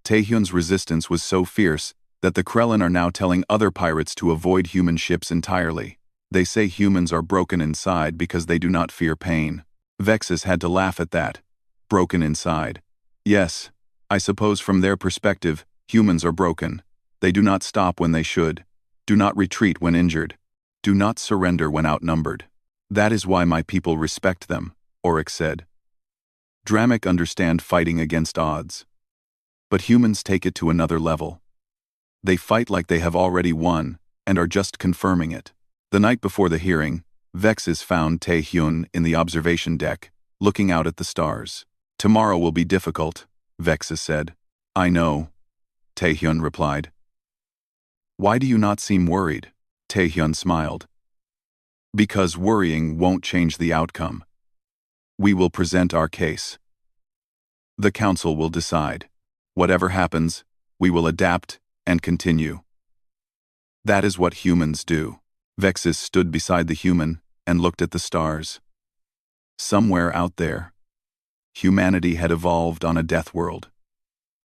Taehyun's resistance was so fierce that the Krellin are now telling other pirates to avoid human ships entirely. They say humans are broken inside because they do not fear pain. Vexus had to laugh at that. Broken inside. Yes, I suppose from their perspective, humans are broken. They do not stop when they should. Do not retreat when injured. Do not surrender when outnumbered. That is why my people respect them, Oryx said. Dramek understand fighting against odds. But humans take it to another level. They fight like they have already won, and are just confirming it. The night before the hearing, Vexus found Taehyun in the observation deck, looking out at the stars. Tomorrow will be difficult, Vexus said. I know, Taehyun replied. Why do you not seem worried? Taehyun smiled. Because worrying won't change the outcome. We will present our case. The council will decide. Whatever happens, we will adapt and continue. That is what humans do. Vexus stood beside the human and looked at the stars. Somewhere out there, humanity had evolved on a death world,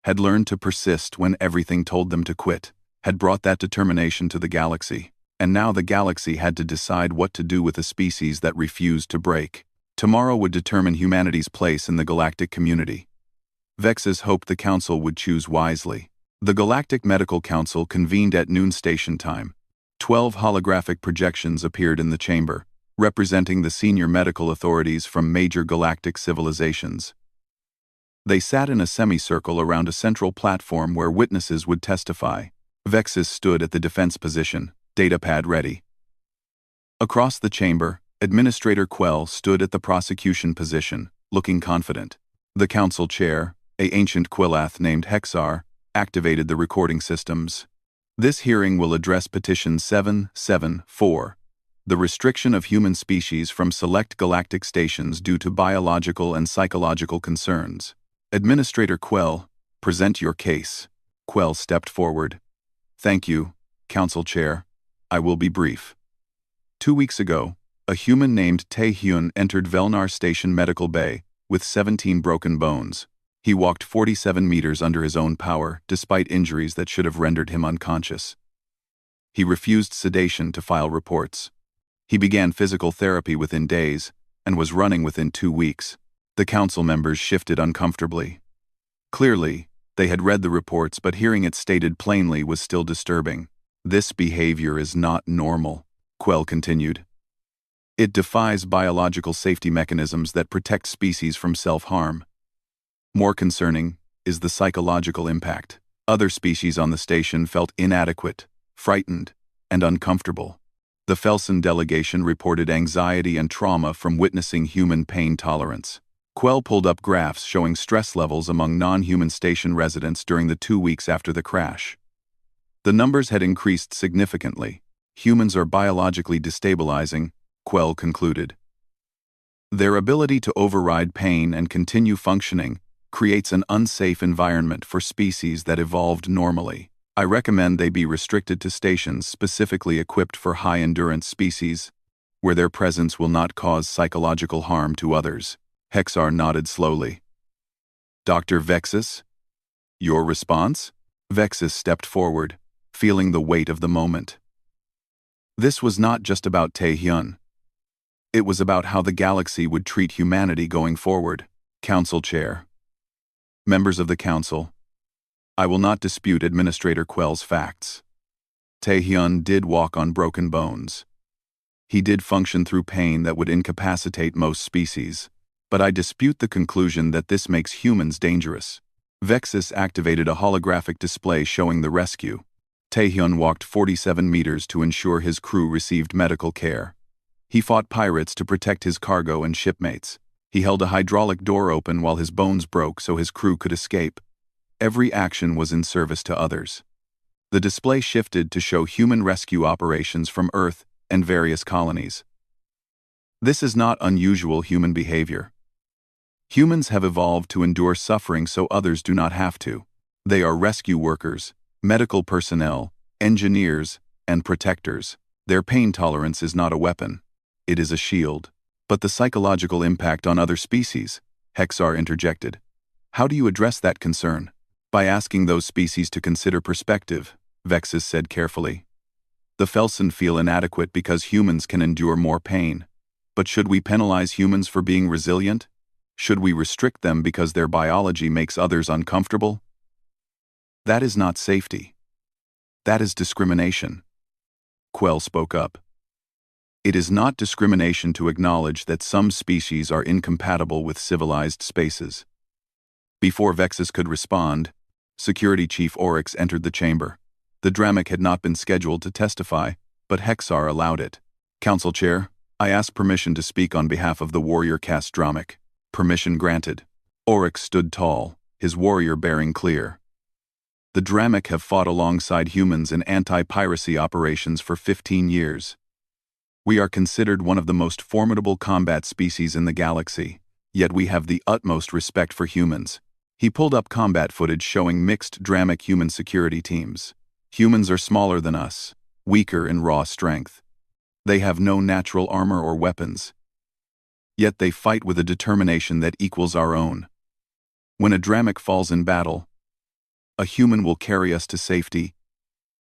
had learned to persist when everything told them to quit, had brought that determination to the galaxy, and now the galaxy had to decide what to do with a species that refused to break. Tomorrow would determine humanity's place in the galactic community. Vexus hoped the council would choose wisely. The Galactic Medical Council convened at noon station time. 12 holographic projections appeared in the chamber, representing the senior medical authorities from major galactic civilizations. They sat in a semicircle around a central platform where witnesses would testify. Vexus stood at the defense position, datapad ready. Across the chamber, Administrator Quell stood at the prosecution position, looking confident. The council chair, an ancient Quilath named Hexar, activated the recording systems. This hearing will address Petition 774, the restriction of human species from select galactic stations due to biological and psychological concerns. Administrator Quell, present your case. Quell stepped forward. Thank you, Council Chair. I will be brief. 2 weeks ago, a human named Taehyun entered Velnar Station Medical Bay with 17 broken bones. He walked 47 meters under his own power, despite injuries that should have rendered him unconscious. He refused sedation to file reports. He began physical therapy within days and was running within 2 weeks. The council members shifted uncomfortably. Clearly, They had read the reports, but hearing it stated plainly was still disturbing. This behavior is not normal, Quell continued. It defies biological safety mechanisms that protect species from self-harm. More concerning is the psychological impact. Other species on the station felt inadequate, frightened, and uncomfortable. The Felsen delegation reported anxiety and trauma from witnessing human pain tolerance. Quell pulled up graphs showing stress levels among non-human station residents during the 2 weeks after the crash. The numbers had increased significantly. Humans are biologically destabilizing, Quell concluded. Their ability to override pain and continue functioning creates an unsafe environment for species that evolved normally. I recommend they be restricted to stations specifically equipped for high-endurance species, where their presence will not cause psychological harm to others. Hexar nodded slowly. Dr. Vexus? Your response? Vexus stepped forward, feeling the weight of the moment. This was not just about Tae-hyun. It was about how the galaxy would treat humanity going forward. Council Chair. Members of the Council. I will not dispute Administrator Quell's facts. Tae-hyun did walk on broken bones. He did function through pain that would incapacitate most species, but I dispute the conclusion that this makes humans dangerous. Vexus activated a holographic display showing the rescue. Tae-hyun walked 47 meters to ensure his crew received medical care. He fought pirates to protect his cargo and shipmates. He held a hydraulic door open while his bones broke so his crew could escape. Every action was in service to others. The display shifted to show human rescue operations from Earth and various colonies. This is not unusual human behavior. Humans have evolved to endure suffering so others do not have to. They are rescue workers, medical personnel, engineers, and protectors. Their pain tolerance is not a weapon. It is a shield. But the psychological impact on other species, Hexar interjected. How do you address that concern? By asking those species to consider perspective, Vexus said carefully. The Felsen feel inadequate because humans can endure more pain. But should we penalize humans for being resilient? Should we restrict them because their biology makes others uncomfortable? That is not safety. That is discrimination. Quell spoke up. It is not discrimination to acknowledge that some species are incompatible with civilized spaces. Before Vexus could respond, Security Chief Oryx entered the chamber. The Dramic had not been scheduled to testify, but Hexar allowed it. Council Chair, I ask permission to speak on behalf of the warrior caste Dramic. Permission granted. Oryx stood tall, his warrior bearing clear. The Dramic have fought alongside humans in anti-piracy operations for 15 years. We are considered one of the most formidable combat species in the galaxy, yet we have the utmost respect for humans. He pulled up combat footage showing mixed Dramic human security teams. Humans are smaller than us, weaker in raw strength. They have no natural armor or weapons. Yet they fight with a determination that equals our own. When a Dramic falls in battle, a human will carry us to safety,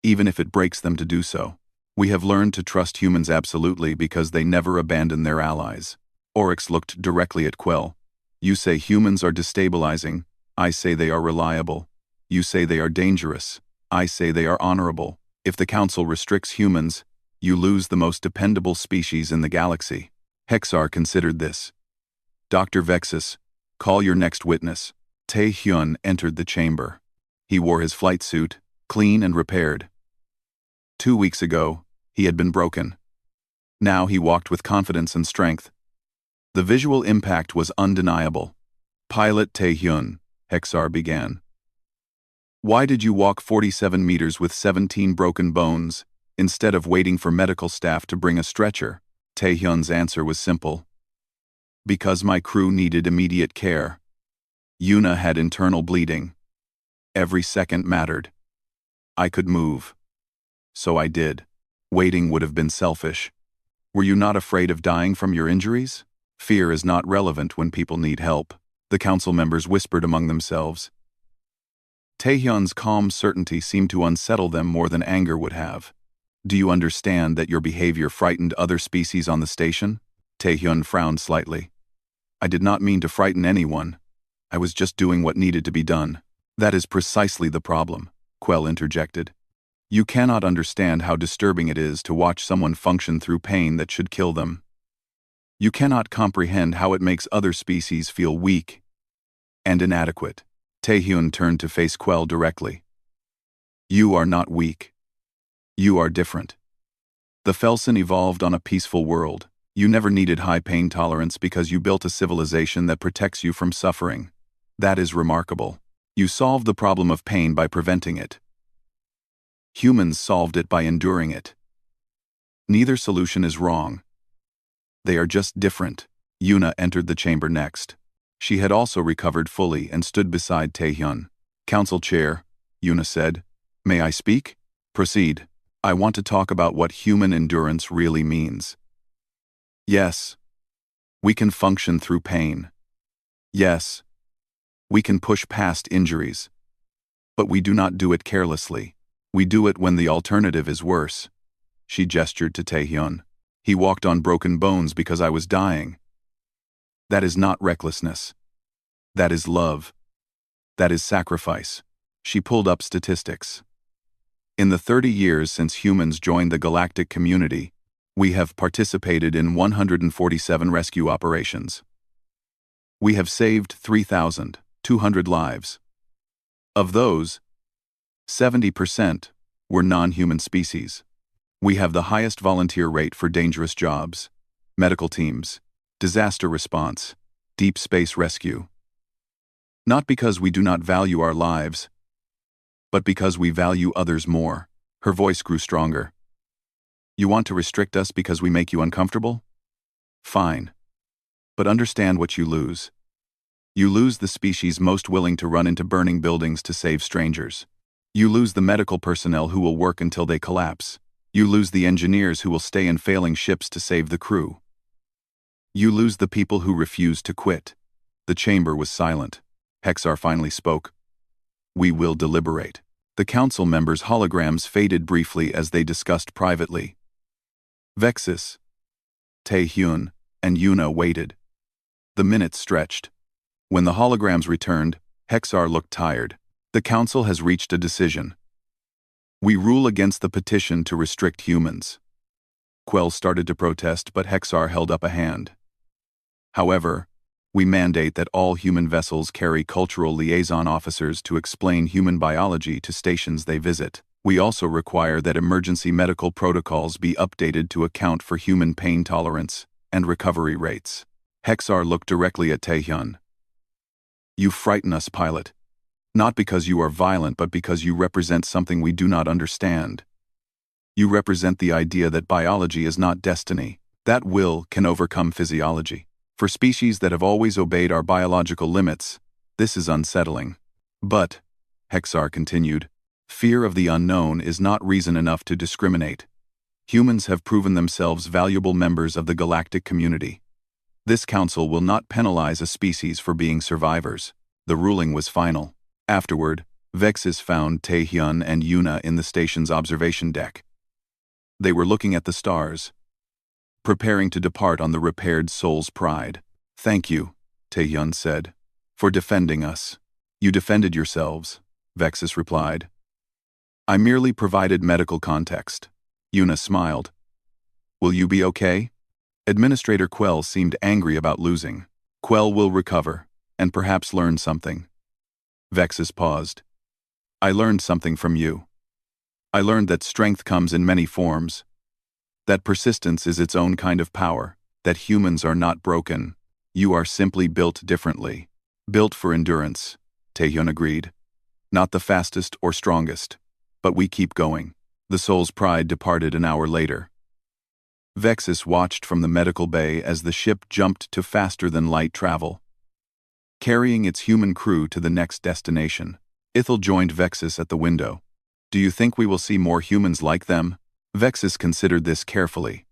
even if it breaks them to do so. We have learned to trust humans absolutely because they never abandon their allies. Oryx looked directly at Quell. You say humans are destabilizing. I say they are reliable. You say they are dangerous. I say they are honorable. If the Council restricts humans, you lose the most dependable species in the galaxy. Hexar considered this. Dr. Vexus, call your next witness. Tae-hyun entered the chamber. He wore his flight suit, clean and repaired. 2 weeks ago, he had been broken. Now he walked with confidence and strength. The visual impact was undeniable. Pilot Tae-hyun, Hexar began. Why did you walk 47 meters with 17 broken bones, instead of waiting for medical staff to bring a stretcher? Tae-hyun's answer was simple. Because my crew needed immediate care. Yuna had internal bleeding. Every second mattered. I could move. So I did. Waiting would have been selfish. Were you not afraid of dying from your injuries? Fear is not relevant when people need help, the council members whispered among themselves. Tae-hyun's calm certainty seemed to unsettle them more than anger would have. Do you understand that your behavior frightened other species on the station? Tae-hyun frowned slightly. I did not mean to frighten anyone. I was just doing what needed to be done. That is precisely the problem, Quell interjected. You cannot understand how disturbing it is to watch someone function through pain that should kill them. You cannot comprehend how it makes other species feel weak and inadequate. Taehyun turned to face Quell directly. You are not weak. You are different. The Felsen evolved on a peaceful world. You never needed high pain tolerance because you built a civilization that protects you from suffering. That is remarkable. You solved the problem of pain by preventing it. Humans solved it by enduring it. Neither solution is wrong. They are just different. Yuna entered the chamber next. She had also recovered fully and stood beside Taehyun. Council Chair, Yuna said. May I speak? Proceed. I want to talk about what human endurance really means. Yes. We can function through pain. Yes. We can push past injuries. But we do not do it carelessly. We do it when the alternative is worse. She gestured to Taehyun. He walked on broken bones because I was dying. That is not recklessness. That is love. That is sacrifice. She pulled up statistics. In the 30 years since humans joined the galactic community, we have participated in 147 rescue operations. We have saved 3,200 lives. Of those, 70% were non-human species. We have the highest volunteer rate for dangerous jobs, medical teams, disaster response, deep space rescue. Not because we do not value our lives, but because we value others more. Her voice grew stronger. You want to restrict us because we make you uncomfortable? Fine. But understand what you lose. You lose the species most willing to run into burning buildings to save strangers. You lose the medical personnel who will work until they collapse. You lose the engineers who will stay in failing ships to save the crew. You lose the people who refuse to quit. The chamber was silent. Hexar finally spoke. We will deliberate. The council members' holograms faded briefly as they discussed privately. Vexus, Taehyun, and Yuna waited. The minutes stretched. When the holograms returned, Hexar looked tired. The council has reached a decision. We rule against the petition to restrict humans. Quell started to protest, but Hexar held up a hand. However, we mandate that all human vessels carry cultural liaison officers to explain human biology to stations they visit. We also require that emergency medical protocols be updated to account for human pain tolerance and recovery rates. Hexar looked directly at Taehyun. You frighten us, pilot. Not because you are violent, but because you represent something we do not understand. You represent the idea that biology is not destiny, that will can overcome physiology. For species that have always obeyed our biological limits, this is unsettling. But, Hexar continued, fear of the unknown is not reason enough to discriminate. Humans have proven themselves valuable members of the galactic community. This council will not penalize a species for being survivors. The ruling was final. Afterward, Vexus found Taehyun and Yuna in the station's observation deck. They were looking at the stars, preparing to depart on the repaired Soul's Pride. Thank you, Taehyun said, for defending us. You defended yourselves, Vexus replied. I merely provided medical context. Yuna smiled. Will you be okay? Administrator Quell seemed angry about losing. Quell will recover, and perhaps learn something. Vexus paused. I learned something from you. I learned that strength comes in many forms, that persistence is its own kind of power, that humans are not broken. You are simply built differently. Built for endurance, Taehyun agreed. Not the fastest or strongest, but we keep going. The Soul's Pride departed an hour later. Vexus watched from the medical bay as the ship jumped to faster-than-light travel, carrying its human crew to the next destination. Ithel joined Vexus at the window. Do you think we will see more humans like them? Vexus considered this carefully.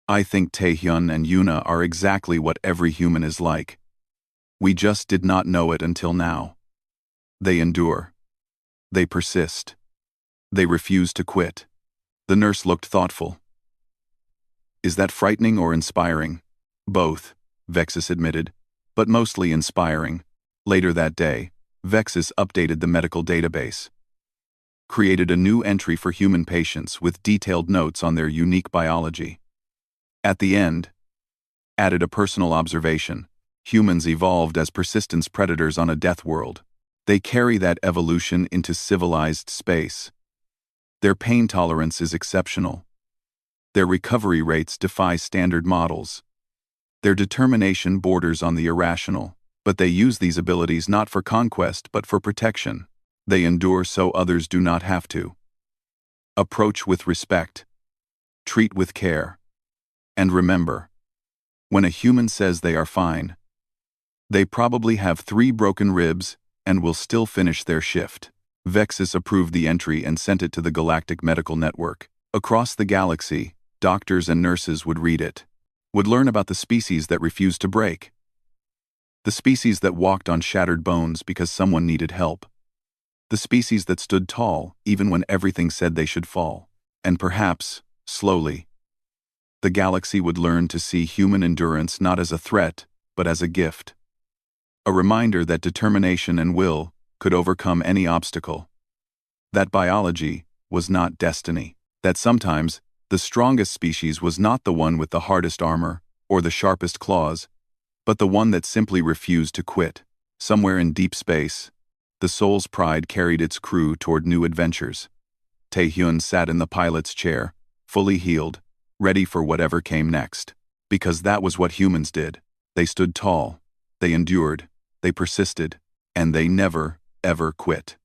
I think Taehyun and Yuna are exactly what every human is like. We just did not know it until now. They endure. They persist. They refuse to quit. The nurse looked thoughtful. Is that frightening or inspiring? Both, Vexus admitted, but mostly inspiring. Later that day, Vexus updated the medical database, created a new entry for human patients with detailed notes on their unique biology. At the end, added a personal observation: humans evolved as persistence predators on a death world. They carry that evolution into civilized space. Their pain tolerance is exceptional. Their recovery rates defy standard models. Their determination borders on the irrational, but they use these abilities not for conquest but for protection. They endure so others do not have to. Approach with respect. Treat with care. And remember, when a human says they are fine, they probably have 3 broken ribs and will still finish their shift. Vexus approved the entry and sent it to the Galactic Medical Network. Across the galaxy, doctors and nurses would read it, would learn about the species that refused to break, the species that walked on shattered bones because someone needed help, the species that stood tall even when everything said they should fall. And perhaps, slowly, the galaxy would learn to see human endurance not as a threat, but as a gift. A reminder that determination and will could overcome any obstacle. That biology was not destiny. That sometimes the strongest species was not the one with the hardest armor or the sharpest claws, but the one that simply refused to quit. Somewhere in deep space, the Soul's Pride carried its crew toward new adventures. Taehyun sat in the pilot's chair, fully healed, ready for whatever came next. Because that was what humans did. They stood tall, they endured, they persisted, and they never, ever quit.